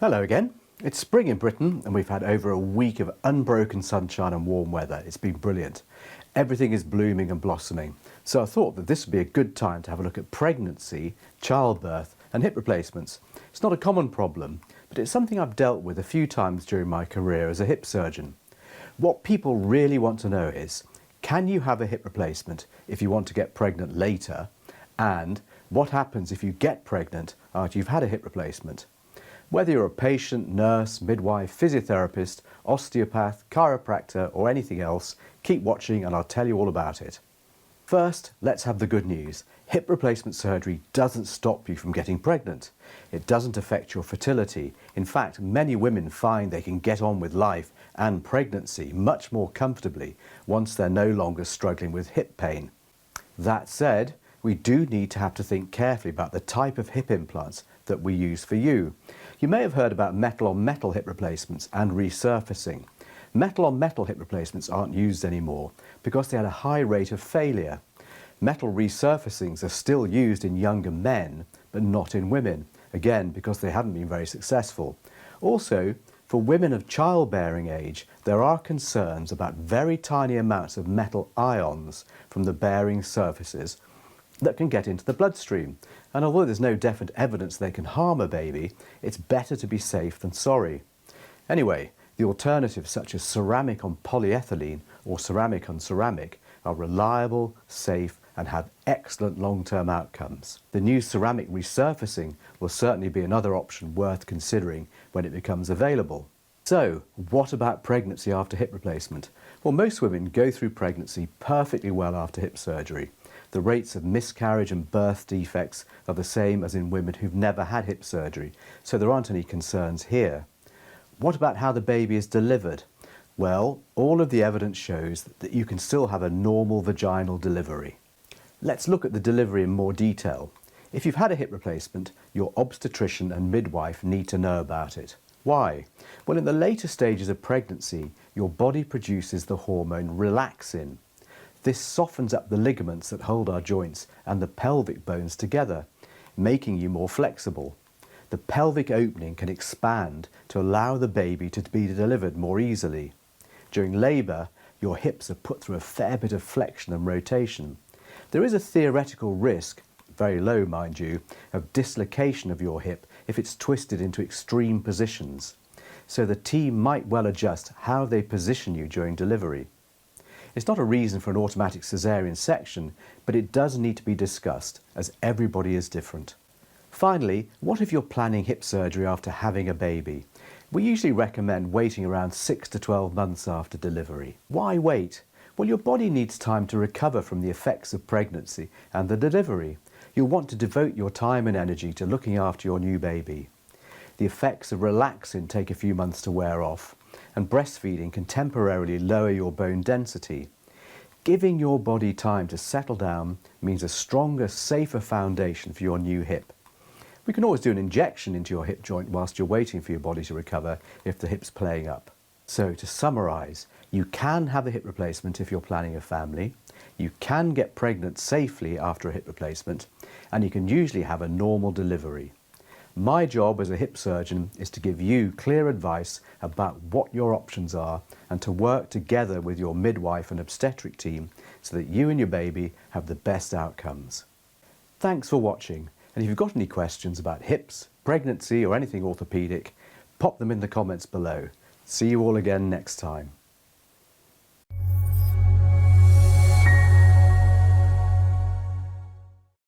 Hello again. It's spring in Britain and we've had over a week of unbroken sunshine and warm weather. It's been brilliant. Everything is blooming and blossoming. So I thought that this would be a good time to have a look at pregnancy, childbirth and hip replacements. It's not a common problem, but it's something I've dealt with a few times during my career as a hip surgeon. What people really want to know is, can you have a hip replacement if you want to get pregnant later? And what happens if you get pregnant after you've had a hip replacement? Whether you're a patient, nurse, midwife, physiotherapist, osteopath, chiropractor or anything else, keep watching and I'll tell you all about it. First, let's have the good news. Hip replacement surgery doesn't stop you from getting pregnant. It doesn't affect your fertility. In fact, many women find they can get on with life and pregnancy much more comfortably once they're no longer struggling with hip pain. That said, we do need to have to think carefully about the type of hip implants that we use for you. You may have heard about metal-on-metal hip replacements and resurfacing. Metal-on-metal hip replacements aren't used anymore because they had a high rate of failure. Metal resurfacings are still used in younger men, but not in women, again because they haven't been very successful. Also, for women of childbearing age, there are concerns about very tiny amounts of metal ions from the bearing surfaces that can get into the bloodstream. And although there's no definite evidence they can harm a baby, it's better to be safe than sorry. Anyway, the alternatives such as ceramic on polyethylene or ceramic on ceramic are reliable, safe and have excellent long-term outcomes. The new ceramic resurfacing will certainly be another option worth considering when it becomes available. So, what about pregnancy after hip replacement? Well, most women go through pregnancy perfectly well after hip surgery. The rates of miscarriage and birth defects are the same as in women who've never had hip surgery, so there aren't any concerns here. What about how the baby is delivered? Well, all of the evidence shows that you can still have a normal vaginal delivery. Let's look at the delivery in more detail. If you've had a hip replacement, your obstetrician and midwife need to know about it. Why? Well, in the later stages of pregnancy, your body produces the hormone relaxin. This softens up the ligaments that hold our joints and the pelvic bones together, making you more flexible. The pelvic opening can expand to allow the baby to be delivered more easily. During labour, your hips are put through a fair bit of flexion and rotation. There is a theoretical risk, very low mind you, of dislocation of your hip if it's twisted into extreme positions. So the team might well adjust how they position you during delivery. It's not a reason for an automatic caesarean section, but it does need to be discussed as everybody is different. Finally, what if you're planning hip surgery after having a baby? We usually recommend waiting around 6 to 12 months after delivery. Why wait? Well, your body needs time to recover from the effects of pregnancy and the delivery. You'll want to devote your time and energy to looking after your new baby. The effects of relaxin take a few months to wear off, and breastfeeding can temporarily lower your bone density. Giving your body time to settle down means a stronger, safer foundation for your new hip. We can always do an injection into your hip joint whilst you're waiting for your body to recover if the hip's playing up. So to summarise, you can have a hip replacement if you're planning a family, you can get pregnant safely after a hip replacement, and you can usually have a normal delivery. My job as a hip surgeon is to give you clear advice about what your options are and to work together with your midwife and obstetric team so that you and your baby have the best outcomes. Thanks for watching, and if you've got any questions about hips, pregnancy or anything orthopaedic, pop them in the comments below. See you all again next time.